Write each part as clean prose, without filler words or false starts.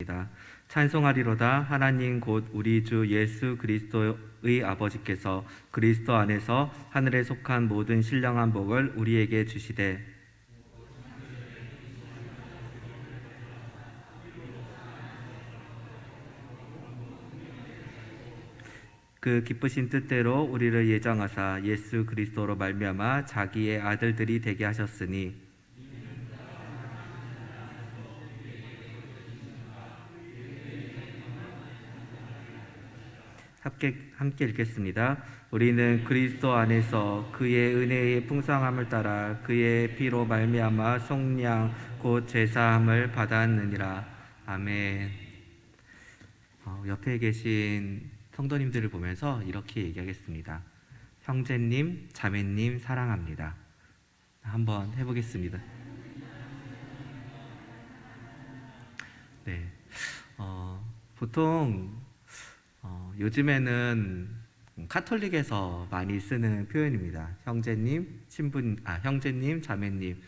기쁘시겠습니다. 찬송하리로다. 하나님 곧 우리 주 예수 그리스도의 아버지께서 그리스도 안에서 하늘에 속한 모든 신령한 복을 우리에게 주시되 그 기쁘신 뜻대로 우리를 예정하사 예수 그리스도로 말미암아 자기의 아들들이 되게 하셨으니 함께 읽겠습니다. 우리는 그리스도 안에서 그의 은혜의 풍성함을 따라 그의 피로 말미암아 속량 곧 제사함을 받았느니라. 아멘. 옆에 계신 성도님들을 보면서 이렇게 얘기하겠습니다. 형제님, 자매님 사랑합니다. 한번 해보겠습니다. 네, 보통 요즘에는 카톨릭에서 많이 쓰는 표현입니다. 형제님, 형제님, 자매님.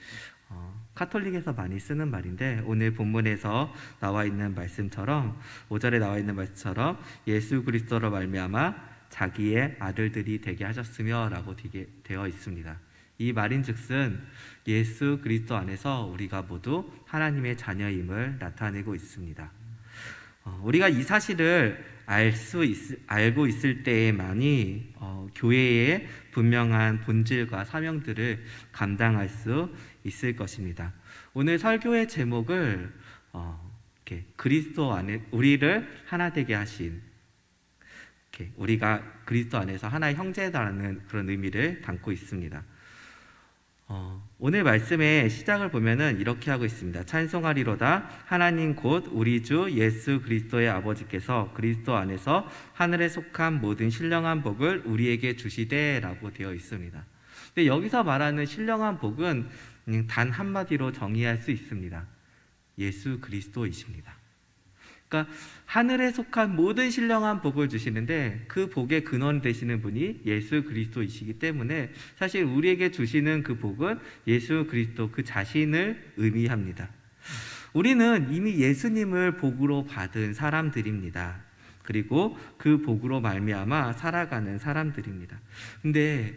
카톨릭에서 많이 쓰는 말인데 오늘 본문에서 나와 있는 말씀처럼 5절에 나와 있는 말씀처럼 예수 그리스도로 말미암아 자기의 아들들이 되게 하셨으며 라고 되어 있습니다. 이 말인즉슨 예수 그리스도 안에서 우리가 모두 하나님의 자녀임을 나타내고 있습니다. 우리가 이 사실을 알고 있을 때에만이 교회의 분명한 본질과 사명들을 감당할 수 있을 것입니다. 오늘 설교의 제목을 그리스도 안에 우리를 하나 되게 하신, 우리가 그리스도 안에서 하나의 형제다라는 그런 의미를 담고 있습니다. 오늘 말씀의 시작을 보면은 이렇게 하고 있습니다. 찬송하리로다. 하나님 곧 우리 주 예수 그리스도의 아버지께서 그리스도 안에서 하늘에 속한 모든 신령한 복을 우리에게 주시되라고 되어 있습니다. 근데 여기서 말하는 신령한 복은 단 한마디로 정의할 수 있습니다. 예수 그리스도이십니다. 그러니까 하늘에 속한 모든 신령한 복을 주시는데 그 복의 근원 되시는 분이 예수 그리스도이시기 때문에 사실 우리에게 주시는 그 복은 예수 그리스도 그 자신을 의미합니다. 우리는 이미 예수님을 복으로 받은 사람들입니다. 그리고 그 복으로 말미암아 살아가는 사람들입니다. 근데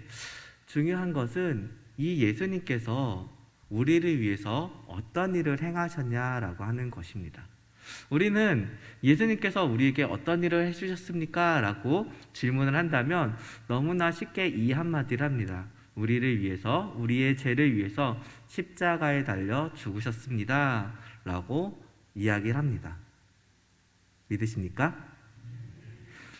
중요한 것은 이 예수님께서 우리를 위해서 어떤 일을 행하셨냐라고 하는 것입니다. 우리는 예수님께서 우리에게 어떤 일을 해주셨습니까? 라고 질문을 한다면 너무나 쉽게 이 한마디를 합니다. 우리를 위해서, 우리의 죄를 위해서 십자가에 달려 죽으셨습니다 라고 이야기를 합니다. 믿으십니까?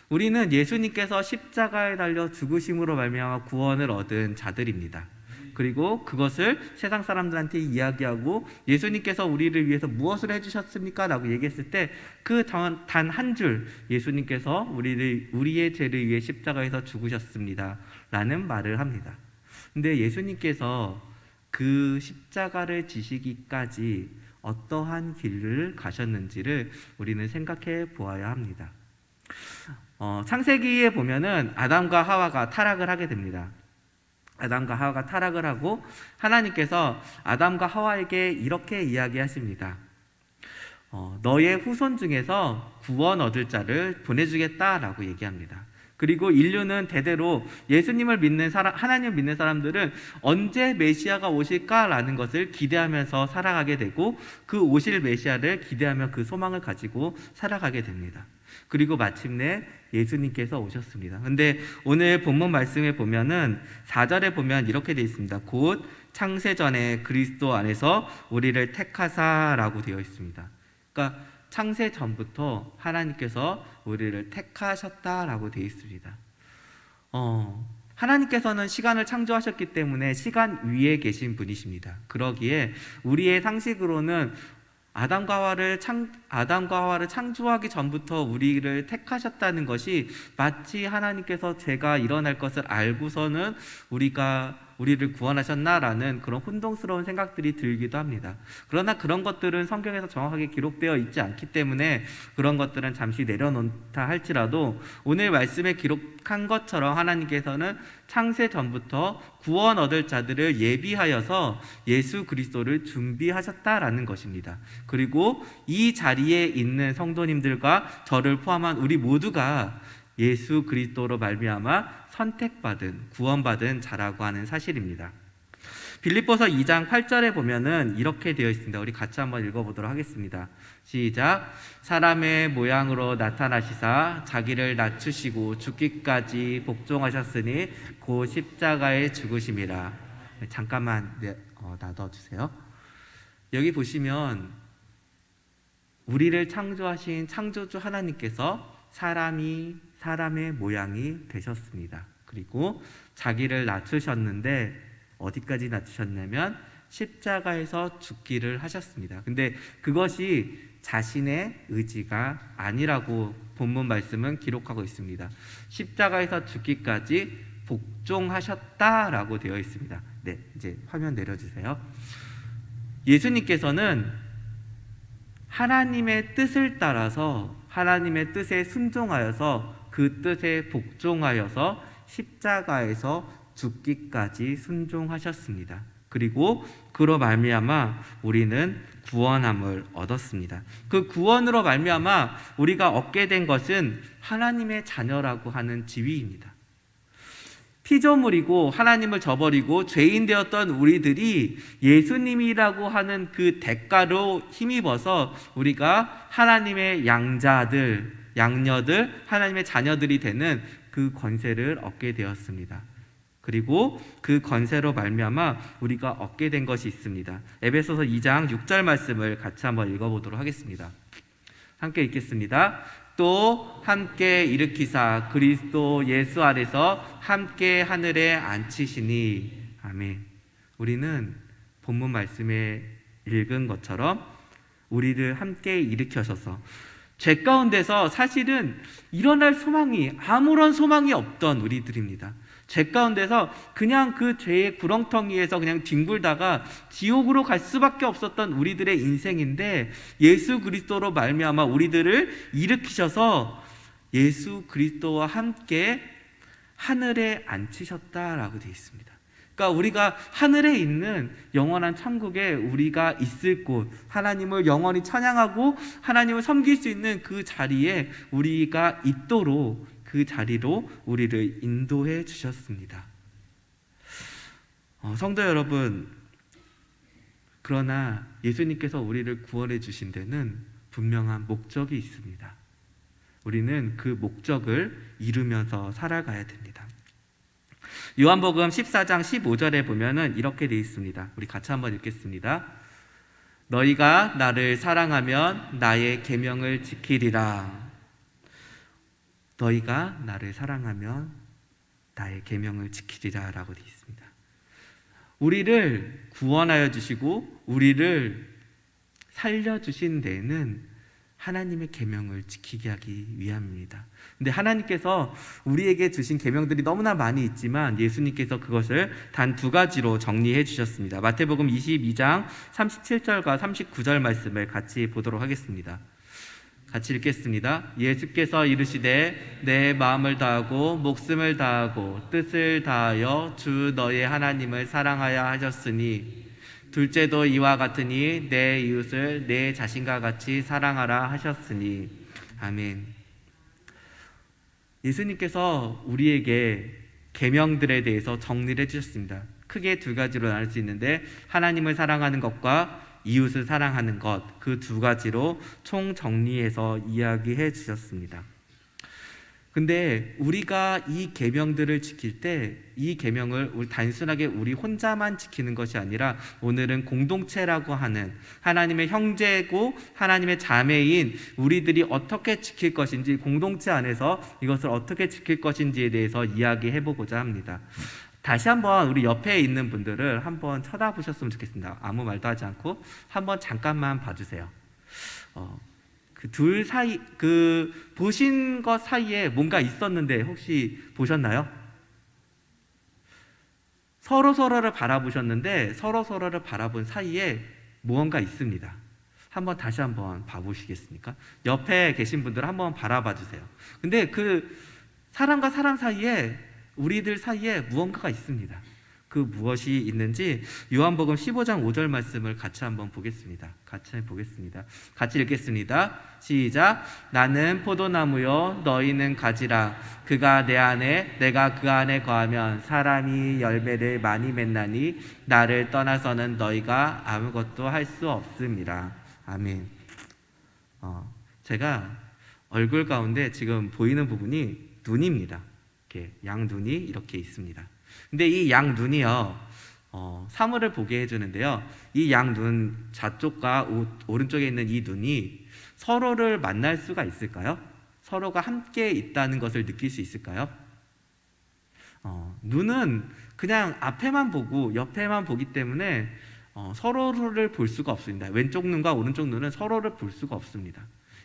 우리는 예수님께서 십자가에 달려 죽으심으로 말미암아 구원을 얻은 자들입니다. 그리고 그것을 세상 사람들한테 이야기하고 예수님께서 우리를 위해서 무엇을 해주셨습니까? 라고 얘기했을 때 그 단 한 줄 예수님께서 우리의 죄를 위해 십자가에서 죽으셨습니다 라는 말을 합니다. 근데 예수님께서 그 십자가를 지시기까지 어떠한 길을 가셨는지를 우리는 생각해 보아야 합니다. 창세기에 보면은 아담과 하와가 타락을 하게 됩니다. 아담과 하와가 타락을 하고 하나님께서 아담과 하와에게 이렇게 이야기하십니다. 너의 후손 중에서 구원 얻을 자를 보내주겠다라고 얘기합니다. 그리고 인류는 대대로 예수님을 믿는 하나님을 믿는 사람들은 언제 메시아가 오실까라는 것을 기대하면서 살아가게 되고 그 오실 메시아를 기대하며 그 소망을 가지고 살아가게 됩니다. 그리고 마침내 예수님께서 오셨습니다. 근데 오늘 본문 말씀에 보면은 4절에 보면 이렇게 되어 있습니다. 곧 창세전에 그리스도 안에서 우리를 택하사라고 되어 있습니다. 그러니까 창세 전부터 하나님께서 우리를 택하셨다라고 되어 있습니다. 하나님께서는 시간을 창조하셨기 때문에 시간 위에 계신 분이십니다. 그러기에 우리의 상식으로는 아담과 하와를 창조하기 전부터 우리를 택하셨다는 것이 마치 하나님께서 죄가 일어날 것을 알고서는 우리를 구원하셨나라는 그런 혼동스러운 생각들이 들기도 합니다. 그러나 그런 것들은 성경에서 정확하게 기록되어 있지 않기 때문에 그런 것들은 잠시 내려놓다 할지라도 오늘 말씀에 기록한 것처럼 하나님께서는 창세 전부터 구원 얻을 자들을 예비하여서 예수 그리스도를 준비하셨다라는 것입니다. 그리고 이 자리에 있는 성도님들과 저를 포함한 우리 모두가 예수 그리스도로 말미암아 선택받은 구원받은 자라고 하는 사실입니다. 빌립보서 2장 8절에 보면은 이렇게 되어 있습니다. 우리 같이 한번 읽어보도록 하겠습니다. 시작. 사람의 모양으로 나타나시사 자기를 낮추시고 죽기까지 복종하셨으니 곧 십자가에 죽으심이라. 잠깐만 놔둬주세요. 여기 보시면 우리를 창조하신 창조주 하나님께서 사람의 모양이 되셨습니다. 그리고 자기를 낮추셨는데 어디까지 낮추셨냐면 십자가에서 죽기를 하셨습니다. 근데 그것이 자신의 의지가 아니라고 본문 말씀은 기록하고 있습니다. 십자가에서 죽기까지 복종하셨다라고 되어 있습니다. 네, 이제 화면 내려주세요. 예수님께서는 하나님의 뜻을 따라서 하나님의 뜻에 순종하여서 그 뜻에 복종하여서 십자가에서 죽기까지 순종하셨습니다. 그리고 그로 말미암아 우리는 구원함을 얻었습니다. 그 구원으로 말미암아 우리가 얻게 된 것은 하나님의 자녀라고 하는 지위입니다. 피조물이고 하나님을 저버리고 죄인 되었던 우리들이 예수님이라고 하는 그 대가로 힘입어서 우리가 하나님의 양녀들, 하나님의 자녀들이 되는 그 권세를 얻게 되었습니다. 그리고 그 권세로 말미암아 우리가 얻게 된 것이 있습니다. 에베소서 2장 6절 말씀을 같이 한번 읽어보도록 하겠습니다. 함께 읽겠습니다. 또 함께 일으키사 그리스도 예수 안에서 함께 하늘에 앉히시니. 아멘. 우리는 본문 말씀에 읽은 것처럼 우리를 함께 일으켜셔서 죄 가운데서 사실은 일어날 소망이 아무런 소망이 없던 우리들입니다. 죄 가운데서 그냥 그 죄의 구렁텅이에서 그냥 뒹굴다가 지옥으로 갈 수밖에 없었던 우리들의 인생인데 예수 그리스도로 말미암아 우리들을 일으키셔서 예수 그리스도와 함께 하늘에 앉히셨다라고 되어 있습니다. 그러니까 우리가 하늘에 있는 영원한 천국에 우리가 있을 곳, 하나님을 영원히 찬양하고 하나님을 섬길 수 있는 그 자리에 우리가 있도록 그 자리로 우리를 인도해 주셨습니다. 성도 여러분, 그러나 예수님께서 우리를 구원해 주신 데는 분명한 목적이 있습니다. 우리는 그 목적을 이루면서 살아가야 됩니다. 요한복음 14장 15절에 보면은 이렇게 되어 있습니다. 우리 같이 한번 읽겠습니다. 너희가 나를 사랑하면 나의 계명을 지키리라. 너희가 나를 사랑하면 나의 계명을 지키리라 라고 되어 있습니다. 우리를 구원하여 주시고 우리를 살려주신 데에는 하나님의 계명을 지키게 하기 위함입니다. 근데 하나님께서 우리에게 주신 계명들이 너무나 많이 있지만 예수님께서 그것을 단 두 가지로 정리해 주셨습니다. 마태복음 22장 37절과 39절 말씀을 같이 보도록 하겠습니다. 같이 읽겠습니다. 예수께서 이르시되 내 마음을 다하고 목숨을 다하고 뜻을 다하여 주 너의 하나님을 사랑하여 하셨으니 둘째도 이와 같으니 내 이웃을 내 자신과 같이 사랑하라 하셨으니. 아멘. 예수님께서 우리에게 계명들에 대해서 정리를 해주셨습니다. 크게 두 가지로 나눌 수 있는데 하나님을 사랑하는 것과 이웃을 사랑하는 것, 그 두 가지로 총 정리해서 이야기해 주셨습니다. 근데 우리가 이 계명들을 지킬 때 이 계명을 단순하게 우리 혼자만 지키는 것이 아니라 오늘은 공동체라고 하는 하나님의 형제고 하나님의 자매인 우리들이 어떻게 지킬 것인지, 공동체 안에서 이것을 어떻게 지킬 것인지에 대해서 이야기해 보고자 합니다. 다시 한번 우리 옆에 있는 분들을 한번 쳐다보셨으면 좋겠습니다. 아무 말도 하지 않고 한번 잠깐만 봐주세요. 그 둘 사이, 보신 것 사이에 뭔가 있었는데 혹시 보셨나요? 서로서로를 바라보셨는데 서로서로를 바라본 사이에 무언가 있습니다. 다시 한번 봐보시겠습니까? 옆에 계신 분들 한번 바라봐 주세요. 근데 그 사람과 사람 사이에, 우리들 사이에 무언가가 있습니다. 그 무엇이 있는지 요한복음 15장 5절 말씀을 같이 한번 보겠습니다. 같이 읽겠습니다. 시작. 나는 포도나무요 너희는 가지라. 그가 내 안에 내가 그 안에 거하면 사람이 열매를 많이 맺나니 나를 떠나서는 너희가 아무것도 할 수 없습니다. 아멘. 제가 얼굴 가운데 지금 보이는 부분이 눈입니다. 이렇게 양눈이 이렇게 있습니다. 근데 이 양눈이요, 사물을 보게 해주는데요. 이 양눈 좌쪽과 오른쪽에 있는 이 눈이 서로를 만날 수가 있을까요? 서로가 함께 있다는 것을 느낄 수 있을까요? 눈은 그냥 앞에만 보고 옆에만 보기 때문에 서로를 볼 수가 없습니다. 왼쪽 눈과 오른쪽 눈은 서로를 볼 수가 없습니다.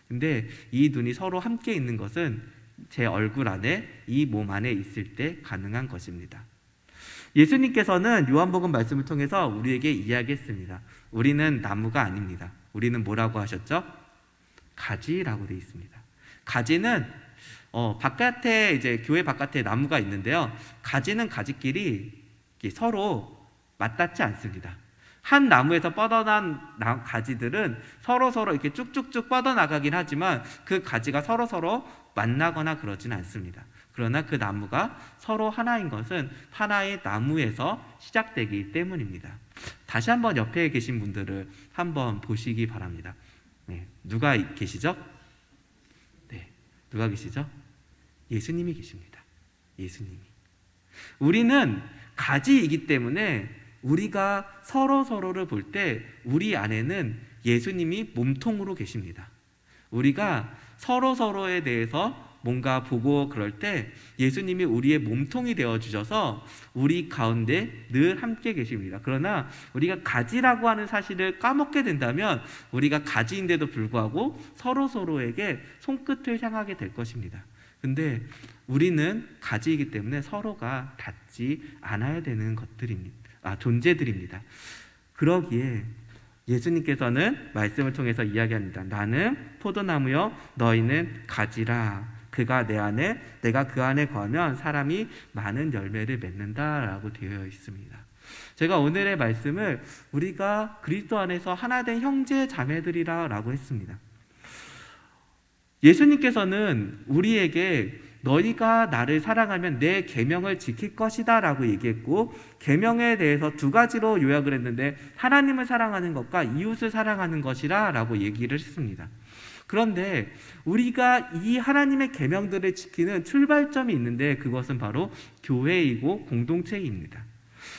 근데 이 눈이 서로 함께 있는 것은 제 얼굴 안에, 이 몸 안에 있을 때 가능한 것입니다. 예수님께서는 요한복음 말씀을 통해서 우리에게 이야기했습니다. 우리는 나무가 아닙니다. 우리는 뭐라고 하셨죠? 가지라고 되어 있습니다. 가지는 바깥에, 이제 교회 바깥에 나무가 있는데요. 가지는 가지끼리 서로 맞닿지 않습니다. 한 나무에서 뻗어난 가지들은 서로 이렇게 쭉쭉쭉 뻗어나가긴 하지만 그 가지가 서로 만나거나 그러진 않습니다. 그러나 그 나무가 서로 하나인 것은 하나의 나무에서 시작되기 때문입니다. 다시 한번 옆에 계신 분들을 한번 보시기 바랍니다. 네, 누가 계시죠? 네, 누가 계시죠? 예수님이 계십니다. 예수님이. 우리는 가지이기 때문에 우리가 서로를 볼 때 우리 안에는 예수님이 몸통으로 계십니다. 우리가 서로에 대해서 뭔가 보고 그럴 때 예수님이 우리의 몸통이 되어주셔서 우리 가운데 늘 함께 계십니다. 그러나 우리가 가지라고 하는 사실을 까먹게 된다면 우리가 가지인데도 불구하고 서로에게 손끝을 향하게 될 것입니다. 근데 우리는 가지이기 때문에 서로가 닿지 않아야 되는 존재들입니다. 그러기에 예수님께서는 말씀을 통해서 이야기합니다. 나는 포도나무요 너희는 가지라. 그가 내 안에 내가 그 안에 거하면 사람이 많은 열매를 맺는다라고 되어 있습니다. 제가 오늘의 말씀을 우리가 그리스도 안에서 하나 된 형제 자매들이라고 했습니다. 예수님께서는 우리에게 너희가 나를 사랑하면 내 계명을 지킬 것이다 라고 얘기했고, 계명에 대해서 두 가지로 요약을 했는데 하나님을 사랑하는 것과 이웃을 사랑하는 것이라 라고 얘기를 했습니다. 그런데 우리가 이 하나님의 계명들을 지키는 출발점이 있는데 그것은 바로 교회이고 공동체입니다.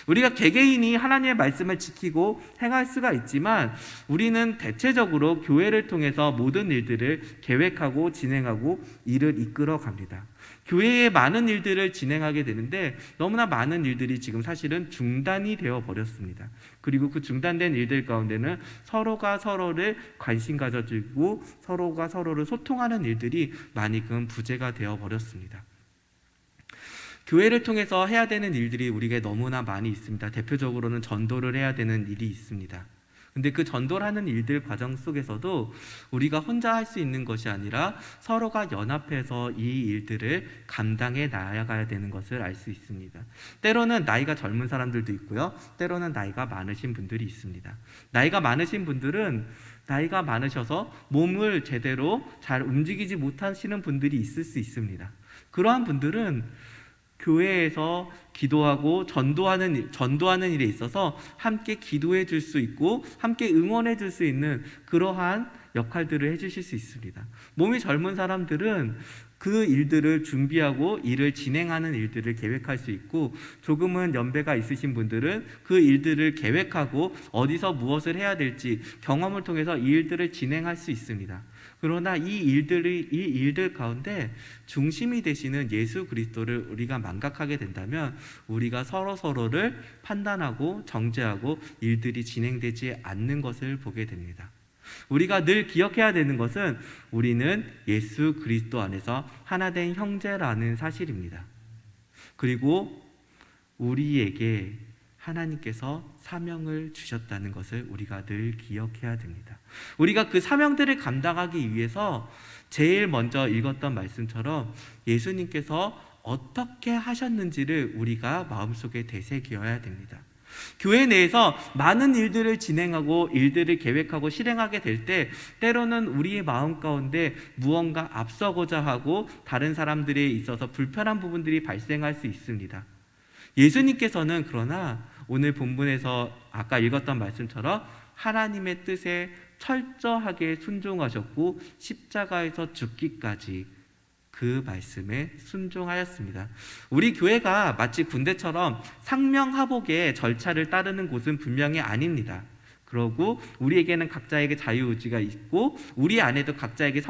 우리가 개개인이 하나님의 말씀을 지키고 행할 수가 있지만 우리는 대체적으로 교회를 통해서 모든 일들을 계획하고 진행하고 일을 이끌어 갑니다. 교회에 많은 일들을 진행하게 되는데 너무나 많은 일들이 지금 사실은 중단이 되어 버렸습니다. 그리고 그 중단된 일들 가운데는 서로가 서로를 관심 가져주고 서로가 서로를 소통하는 일들이 많이 부재가 되어 버렸습니다. 교회를 통해서 해야 되는 일들이 우리에게 너무나 많이 있습니다. 대표적으로는 전도를 해야 되는 일이 있습니다. 근데 그 전도를 하는 일들 과정 속에서도 우리가 혼자 할 수 있는 것이 아니라 서로가 연합해서 이 일들을 감당해 나아가야 되는 것을 알 수 있습니다. 때로는 나이가 젊은 사람들도 있고요. 때로는 나이가 많으신 분들이 있습니다. 나이가 많으신 분들은 나이가 많으셔서 몸을 제대로 잘 움직이지 못하시는 분들이 있을 수 있습니다. 그러한 분들은 교회에서 기도하고 전도하는 일에 있어서 함께 기도해 줄 수 있고 함께 응원해 줄 수 있는 그러한 역할들을 해주실 수 있습니다. 몸이 젊은 사람들은 그 일들을 준비하고 일을 진행하는 일들을 계획할 수 있고, 조금은 연배가 있으신 분들은 그 일들을 계획하고 어디서 무엇을 해야 될지 경험을 통해서 이 일들을 진행할 수 있습니다. 그러나 이 일들 가운데 중심이 되시는 예수 그리스도를 우리가 망각하게 된다면 우리가 서로를 판단하고 정죄하고 일들이 진행되지 않는 것을 보게 됩니다. 우리가 늘 기억해야 되는 것은 우리는 예수 그리스도 안에서 하나 된 형제라는 사실입니다. 그리고 우리에게 하나님께서 사명을 주셨다는 것을 우리가 늘 기억해야 됩니다. 우리가 그 사명들을 감당하기 위해서 제일 먼저 읽었던 말씀처럼 예수님께서 어떻게 하셨는지를 우리가 마음속에 되새겨야 됩니다. 교회 내에서 많은 일들을 진행하고 일들을 계획하고 실행하게 될 때 때로는 우리의 마음 가운데 무언가 앞서고자 하고 다른 사람들에 있어서 불편한 부분들이 발생할 수 있습니다. 예수님께서는 그러나 오늘 본문에서 아까 읽었던 말씀처럼 하나님의 뜻에 철저하게 순종하셨고 십자가에서 죽기까지 그 말씀에 순종하였습니다. 우리 교회가 마치 군대처럼 상명하복의 절차를 따르는 곳은 분명히 아닙니다. 그러고 우리에게는 각자에게 자유의지가 있고 우리 안에도 각자에게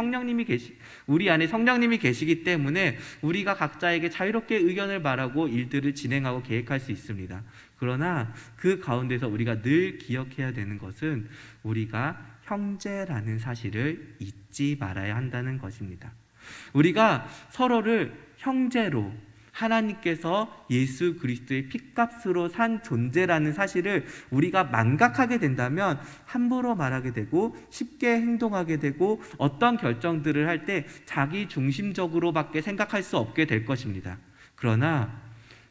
우리 안에 성령님이 계시기 때문에 우리가 각자에게 자유롭게 의견을 말하고 일들을 진행하고 계획할 수 있습니다. 그러나 그 가운데서 우리가 늘 기억해야 되는 것은 우리가 형제라는 사실을 잊지 말아야 한다는 것입니다. 우리가 서로를 형제로 하나님께서 예수 그리스도의 핏값으로 산 존재라는 사실을 우리가 망각하게 된다면 함부로 말하게 되고 쉽게 행동하게 되고 어떤 결정들을 할 때 자기 중심적으로밖에 생각할 수 없게 될 것입니다. 그러나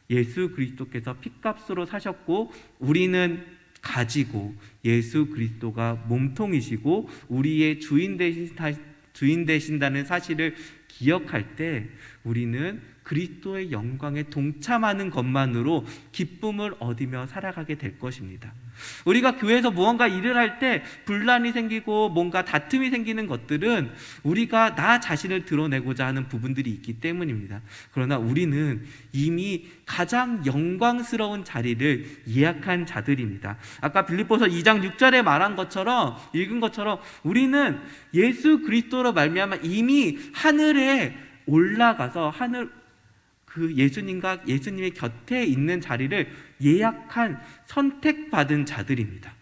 예수 그리스도께서 핏값으로 사셨고 우리는 가지고 예수 그리스도가 몸통이시고 우리의 주인 되신다는 사실을 기억할 때 우리는 그리스도의 영광에 동참하는 것만으로 기쁨을 얻으며 살아가게 될 것입니다. 우리가 교회에서 무언가 일을 할 때 분란이 생기고 뭔가 다툼이 생기는 것들은 우리가 나 자신을 드러내고자 하는 부분들이 있기 때문입니다. 그러나 우리는 이미 가장 영광스러운 자리를 예약한 자들입니다. 아까 빌립보서 2장 6절에 말한 것처럼 읽은 것처럼 우리는 예수 그리스도로 말미암아 이미 하늘에 올라가서 예수님의 곁에 있는 자리를 예약한 선택받은 자들입니다.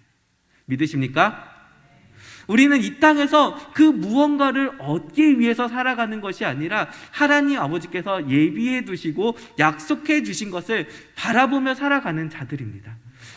믿으십니까? 우리는 이 땅에서 그 무언가를 얻기 위해서 살아가는 것이 아니라 하나님 아버지께서 예비해 두시고 약속해 주신 것을 바라보며 살아가는 자들입니다.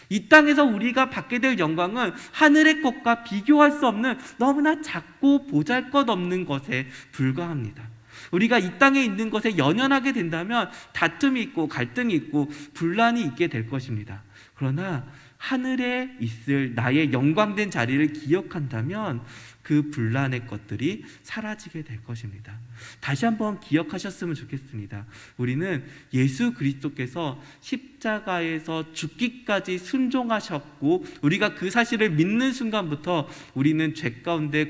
이 땅에서 우리가 받게 될 영광은 하늘의 것과 비교할 수 없는 너무나 작고 보잘것없는 것에 불과합니다. 우리가 이 땅에 있는 것에 연연하게 된다면 다툼이 있고 갈등이 있고 분란이 있게 될 것입니다. 그러나 하늘에 있을 나의 영광된 자리를 기억한다면 그 분란의 것들이 사라지게 될 것입니다. 다시 한번 기억하셨으면 좋겠습니다. 우리는 예수 그리스도께서 십자가에서 죽기까지 순종하셨고 우리가 그 사실을 믿는 순간부터 우리는 죄 가운데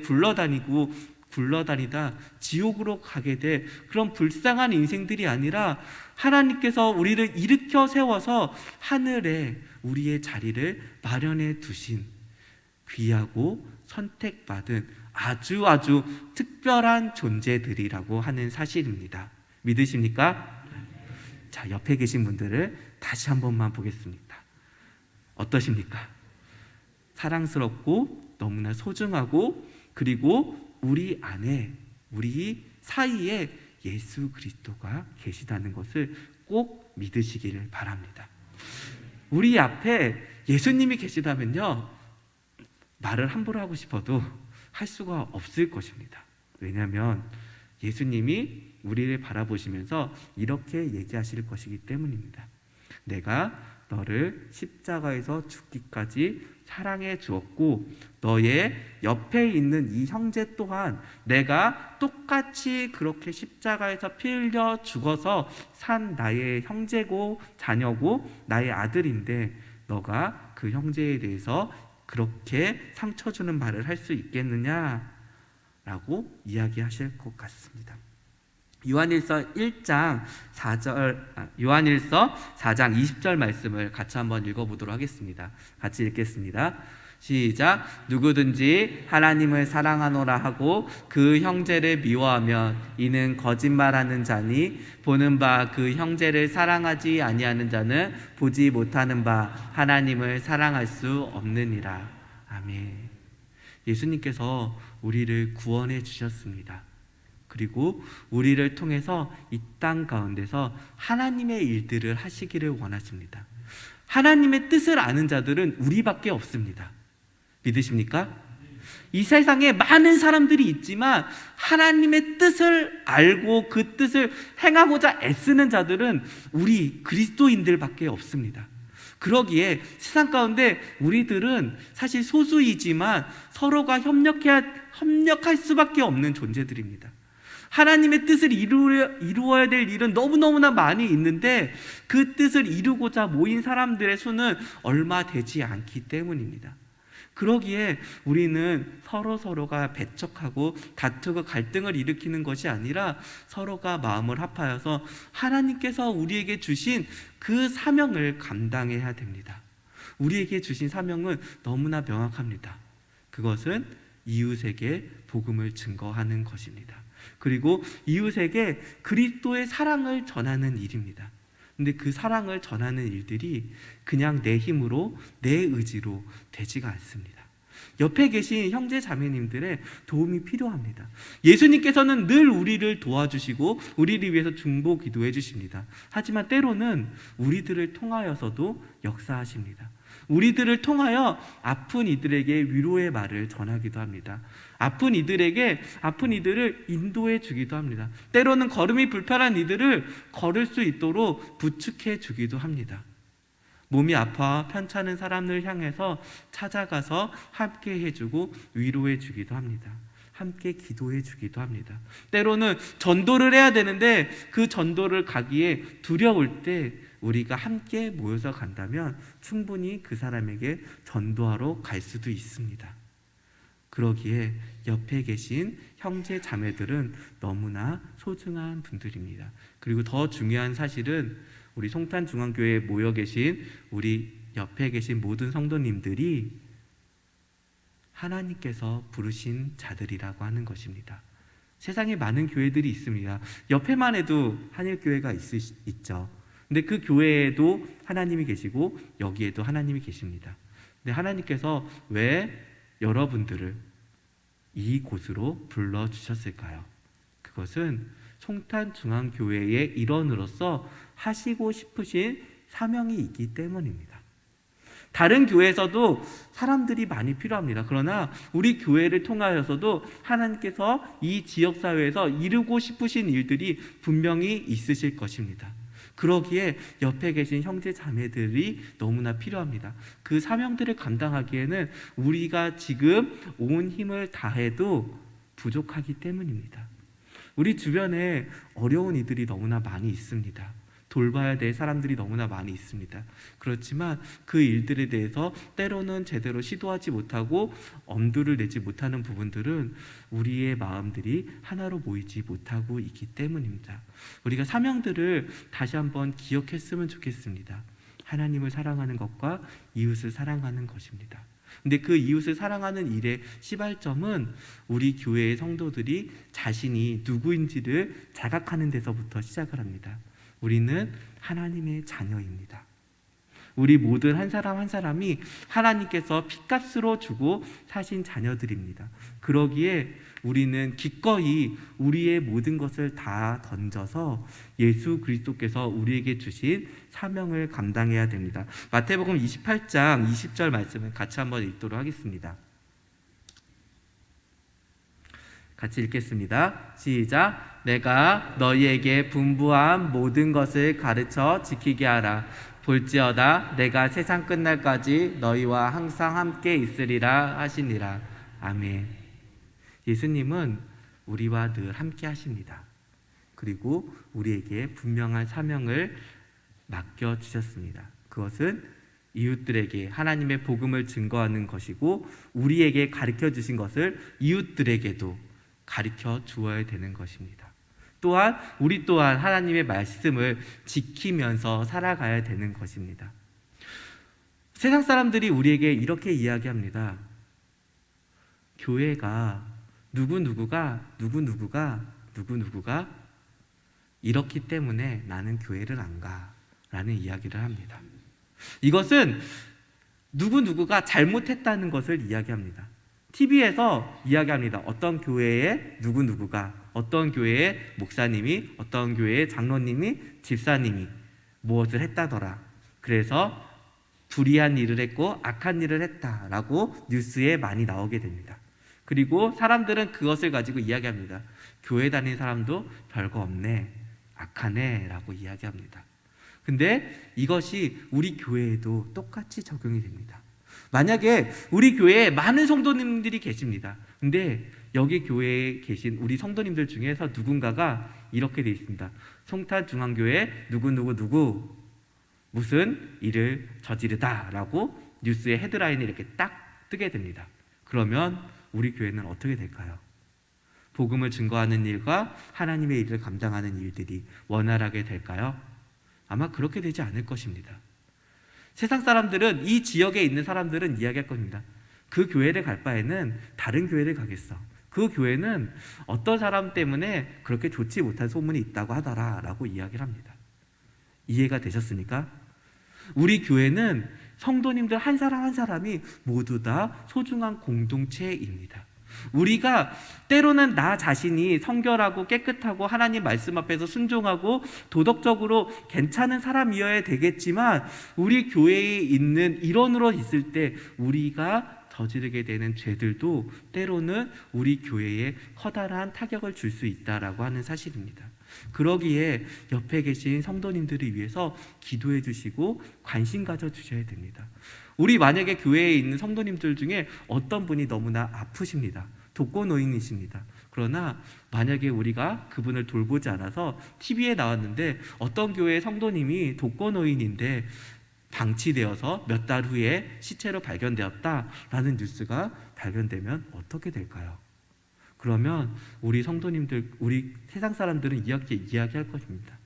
굴러다니다 지옥으로 가게 될 그런 불쌍한 인생들이 아니라 하나님께서 우리를 일으켜 세워서 하늘에 우리의 자리를 마련해 두신 귀하고 선택받은 아주 특별한 존재들이라고 하는 사실입니다. 믿으십니까? 자, 옆에 계신 분들을 다시 한 번만 보겠습니다. 어떠십니까? 사랑스럽고 너무나 소중하고 그리고 우리 사이에 예수 그리스도가 계시다는 것을 꼭 믿으시기를 바랍니다. 우리 앞에 예수님이 계시다면요, 말을 함부로 하고 싶어도 할 수가 없을 것입니다. 왜냐하면 예수님이 우리를 바라보시면서 이렇게 얘기하실 것이기 때문입니다. 내가 너를 십자가에서 죽기까지 사랑해 주었고 너의 옆에 있는 이 형제 또한 내가 똑같이 그렇게 십자가에서 피 흘려 죽어서 산 나의 형제고 자녀고 나의 아들인데 너가 그 형제에 대해서 그렇게 상처 주는 말을 할 수 있겠느냐라고 이야기하실 것 같습니다. 요한일서 4장 20절 말씀을 같이 한번 읽어보도록 하겠습니다. 같이 읽겠습니다. 시작. 누구든지 하나님을 사랑하노라 하고 그 형제를 미워하면 이는 거짓말하는 자니 보는 바 그 형제를 사랑하지 아니하는 자는 보지 못하는 바 하나님을 사랑할 수 없느니라. 아멘. 예수님께서 우리를 구원해 주셨습니다. 그리고 우리를 통해서 이 땅 가운데서 하나님의 일들을 하시기를 원하십니다. 하나님의 뜻을 아는 자들은 우리밖에 없습니다. 믿으십니까? 이 세상에 많은 사람들이 있지만 하나님의 뜻을 알고 그 뜻을 행하고자 애쓰는 자들은 우리 그리스도인들밖에 없습니다. 그러기에 세상 가운데 우리들은 사실 소수이지만 서로가 협력할 수밖에 없는 존재들입니다. 하나님의 뜻을 이루어야 될 일은 너무너무나 많이 있는데 그 뜻을 이루고자 모인 사람들의 수는 얼마 되지 않기 때문입니다. 그러기에 우리는 서로가 배척하고 다투고 갈등을 일으키는 것이 아니라 서로가 마음을 합하여서 하나님께서 우리에게 주신 그 사명을 감당해야 됩니다. 우리에게 주신 사명은 너무나 명확합니다. 그것은 이웃에게 복음을 증거하는 것입니다. 그리고 이웃에게 그리스도의 사랑을 전하는 일입니다. 근데 그 사랑을 전하는 일들이 그냥 내 힘으로, 내 의지로 되지가 않습니다. 옆에 계신 형제 자매님들의 도움이 필요합니다. 예수님께서는 늘 우리를 도와주시고 우리를 위해서 중보 기도해 주십니다. 하지만 때로는 우리들을 통하여서도 역사하십니다. 우리들을 통하여 아픈 이들에게 위로의 말을 전하기도 합니다. 아픈 이들을 인도해 주기도 합니다. 때로는 걸음이 불편한 이들을 걸을 수 있도록 부축해 주기도 합니다. 몸이 아파 편찮은 사람을 향해서 찾아가서 함께 해주고 위로해 주기도 합니다. 함께 기도해 주기도 합니다. 때로는 전도를 해야 되는데 그 전도를 가기에 두려울 때 우리가 함께 모여서 간다면 충분히 그 사람에게 전도하러 갈 수도 있습니다. 그러기에 옆에 계신 형제 자매들은 너무나 소중한 분들입니다. 그리고 더 중요한 사실은 우리 송탄중앙교회에 모여 계신 우리 옆에 계신 모든 성도님들이 하나님께서 부르신 자들이라고 하는 것입니다. 세상에 많은 교회들이 있습니다. 옆에만 해도 한일교회가 있죠. 근데 그 교회에도 하나님이 계시고 여기에도 하나님이 계십니다. 근데 하나님께서 왜 여러분들을 이곳으로 불러주셨을까요? 그것은 송탄중앙교회의 일원으로서 하시고 싶으신 사명이 있기 때문입니다. 다른 교회에서도 사람들이 많이 필요합니다. 그러나 우리 교회를 통하여서도 하나님께서 이 지역사회에서 이루고 싶으신 일들이 분명히 있으실 것입니다. 그러기에 옆에 계신 형제 자매들이 너무나 필요합니다. 그 사명들을 감당하기에는 우리가 지금 온 힘을 다해도 부족하기 때문입니다. 우리 주변에 어려운 이들이 너무나 많이 있습니다. 돌봐야 될 사람들이 너무나 많이 있습니다. 그렇지만 그 일들에 대해서 때로는 제대로 시도하지 못하고 엄두를 내지 못하는 부분들은 우리의 마음들이 하나로 모이지 못하고 있기 때문입니다. 우리가 사명들을 다시 한번 기억했으면 좋겠습니다. 하나님을 사랑하는 것과 이웃을 사랑하는 것입니다. 근데 그 이웃을 사랑하는 일의 시발점은 우리 교회의 성도들이 자신이 누구인지를 자각하는 데서부터 시작을 합니다. 우리는 하나님의 자녀입니다. 우리 모든 한 사람 한 사람이 하나님께서 핏값으로 주고 사신 자녀들입니다. 그러기에 우리는 기꺼이 우리의 모든 것을 다 던져서 예수 그리스도께서 우리에게 주신 사명을 감당해야 됩니다. 마태복음 28장 20절 말씀을 같이 한번 읽도록 하겠습니다. 같이 읽겠습니다. 시작. 내가 너희에게 분부한 모든 것을 가르쳐 지키게 하라. 볼지어다 내가 세상 끝날까지 너희와 항상 함께 있으리라 하시니라. 아멘. 예수님은 우리와 늘 함께 하십니다. 그리고 우리에게 분명한 사명을 맡겨주셨습니다. 그것은 이웃들에게 하나님의 복음을 증거하는 것이고 우리에게 가르쳐 주신 것을 이웃들에게도 가르쳐 주어야 되는 것입니다. 또한 우리 또한 하나님의 말씀을 지키면서 살아가야 되는 것입니다. 세상 사람들이 우리에게 이렇게 이야기합니다. 교회가 누구누구가 이렇기 때문에 나는 교회를 안 가라는 이야기를 합니다. 이것은 누구누구가 잘못했다는 것을 이야기합니다. TV에서 이야기합니다. 어떤 교회에 누구누구가, 어떤 교회의 목사님이, 어떤 교회의 장로님이, 집사님이 무엇을 했다더라. 그래서 불의한 일을 했고 악한 일을 했다라고 뉴스에 많이 나오게 됩니다. 그리고 사람들은 그것을 가지고 이야기합니다. 교회 다니는 사람도 별거 없네, 악하네 라고 이야기합니다. 근데 이것이 우리 교회에도 똑같이 적용이 됩니다. 만약에 우리 교회에 많은 성도님들이 계십니다. 근데 여기 교회에 계신 우리 성도님들 중에서 누군가가 이렇게 되어 있습니다. 송탄중앙교회 누구 무슨 일을 저지르다 라고 뉴스의 헤드라인이 이렇게 딱 뜨게 됩니다. 그러면 우리 교회는 어떻게 될까요? 복음을 증거하는 일과 하나님의 일을 감당하는 일들이 원활하게 될까요? 아마 그렇게 되지 않을 것입니다. 세상 사람들은, 이 지역에 있는 사람들은 이야기할 겁니다. 그 교회를 갈 바에는 다른 교회를 가겠어. 그 교회는 어떤 사람 때문에 그렇게 좋지 못한 소문이 있다고 하더라 라고 이야기를 합니다. 이해가 되셨습니까? 우리 교회는 성도님들 한 사람 한 사람이 모두 다 소중한 공동체입니다. 우리가 때로는 나 자신이 성결하고 깨끗하고 하나님 말씀 앞에서 순종하고 도덕적으로 괜찮은 사람이어야 되겠지만, 우리 교회에 있는 일원으로 있을 때 우리가 저지르게 되는 죄들도 때로는 우리 교회에 커다란 타격을 줄 수 있다라고 하는 사실입니다. 그러기에 옆에 계신 성도님들을 위해서 기도해 주시고 관심 가져 주셔야 됩니다. 우리 만약에 교회에 있는 성도님들 중에 어떤 분이 너무나 아프십니다. 독거노인이십니다. 그러나 만약에 우리가 그분을 돌보지 않아서 TV에 나왔는데 어떤 교회의 성도님이 독거노인인데 방치되어서 몇 달 후에 시체로 발견되었다라는 뉴스가 발견되면 어떻게 될까요? 그러면 우리 성도님들, 우리 세상 사람들은 이렇게 이야기할 것입니다.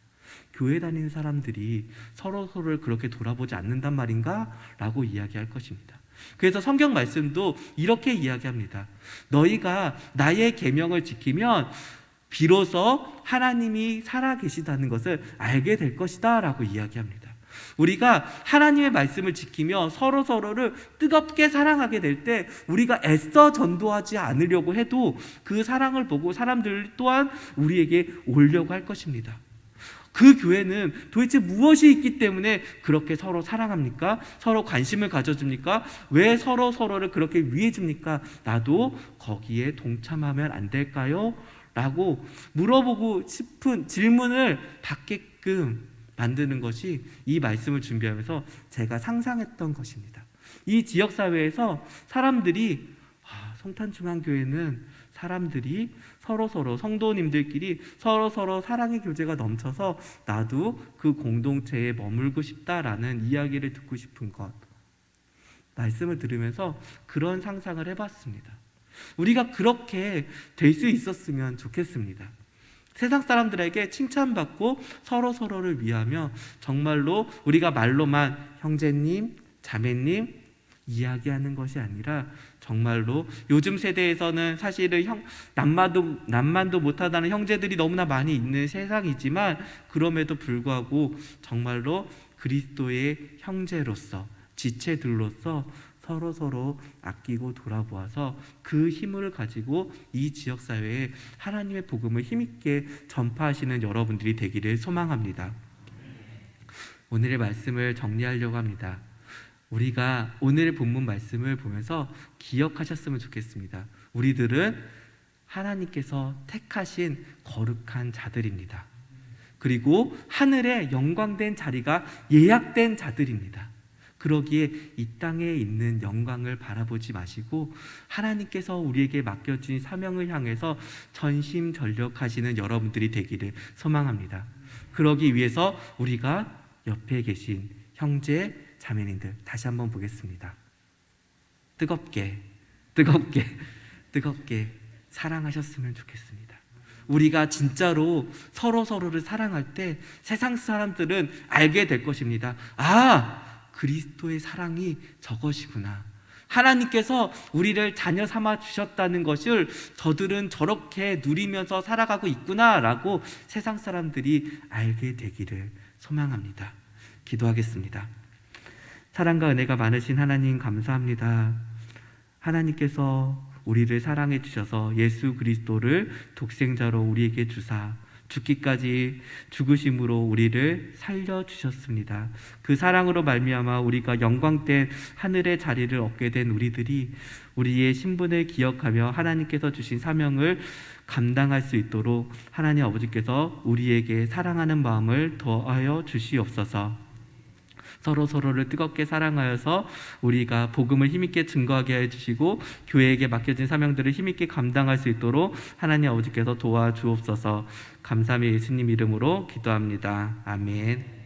교회 다니는 사람들이 서로를 그렇게 돌아보지 않는단 말인가? 라고 이야기할 것입니다. 그래서 성경 말씀도 이렇게 이야기합니다. 너희가 나의 계명을 지키면 비로소 하나님이 살아계시다는 것을 알게 될 것이다 라고 이야기합니다. 우리가 하나님의 말씀을 지키며 서로를 뜨겁게 사랑하게 될 때 우리가 애써 전도하지 않으려고 해도 그 사랑을 보고 사람들 또한 우리에게 오려고 할 것입니다. 그 교회는 도대체 무엇이 있기 때문에 그렇게 서로 사랑합니까? 서로 관심을 가져줍니까? 왜 서로를 그렇게 위해줍니까? 나도 거기에 동참하면 안 될까요? 라고 물어보고 싶은 질문을 받게끔 만드는 것이 이 말씀을 준비하면서 제가 상상했던 것입니다. 이 지역사회에서 사람들이, 송탄중앙교회는 사람들이 서로 성도님들끼리 서로 사랑의 교제가 넘쳐서 나도 그 공동체에 머물고 싶다라는 이야기를 듣고 싶은 것, 말씀을 들으면서 그런 상상을 해봤습니다. 우리가 그렇게 될 수 있었으면 좋겠습니다. 세상 사람들에게 칭찬받고 서로를 위하며 정말로 우리가 말로만 형제님, 자매님 이야기하는 것이 아니라 정말로 요즘 세대에서는 사실은 남만도 못하다는 형제들이 너무나 많이 있는 세상이지만, 그럼에도 불구하고 정말로 그리스도의 형제로서, 지체들로서 서로 아끼고 돌아보아서 그 힘을 가지고 이 지역사회에 하나님의 복음을 힘있게 전파하시는 여러분들이 되기를 소망합니다. 오늘의 말씀을 정리하려고 합니다. 우리가 오늘 본문 말씀을 보면서 기억하셨으면 좋겠습니다. 우리들은 하나님께서 택하신 거룩한 자들입니다. 그리고 하늘의 영광된 자리가 예약된 자들입니다. 그러기에 이 땅에 있는 영광을 바라보지 마시고 하나님께서 우리에게 맡겨진 사명을 향해서 전심전력하시는 여러분들이 되기를 소망합니다. 그러기 위해서 우리가 옆에 계신 형제, 자매님들 다시 한번 보겠습니다. 뜨겁게 사랑하셨으면 좋겠습니다. 우리가 진짜로 서로를 사랑할 때 세상 사람들은 알게 될 것입니다. 그리스도의 사랑이 저것이구나. 하나님께서 우리를 자녀 삼아 주셨다는 것을 저들은 저렇게 누리면서 살아가고 있구나라고 세상 사람들이 알게 되기를 소망합니다. 기도하겠습니다. 사랑과 은혜가 많으신 하나님 감사합니다. 하나님께서 우리를 사랑해 주셔서 예수 그리스도를 독생자로 우리에게 주사 죽기까지 죽으심으로 우리를 살려주셨습니다. 그 사랑으로 말미암아 우리가 영광된 하늘의 자리를 얻게 된 우리들이 우리의 신분을 기억하며 하나님께서 주신 사명을 감당할 수 있도록 하나님 아버지께서 우리에게 사랑하는 마음을 더하여 주시옵소서. 서로를 뜨겁게 사랑하여서 우리가 복음을 힘있게 증거하게 해주시고 교회에게 맡겨진 사명들을 힘있게 감당할 수 있도록 하나님 아버지께서 도와주옵소서. 감사함의 예수님 이름으로 기도합니다. 아멘.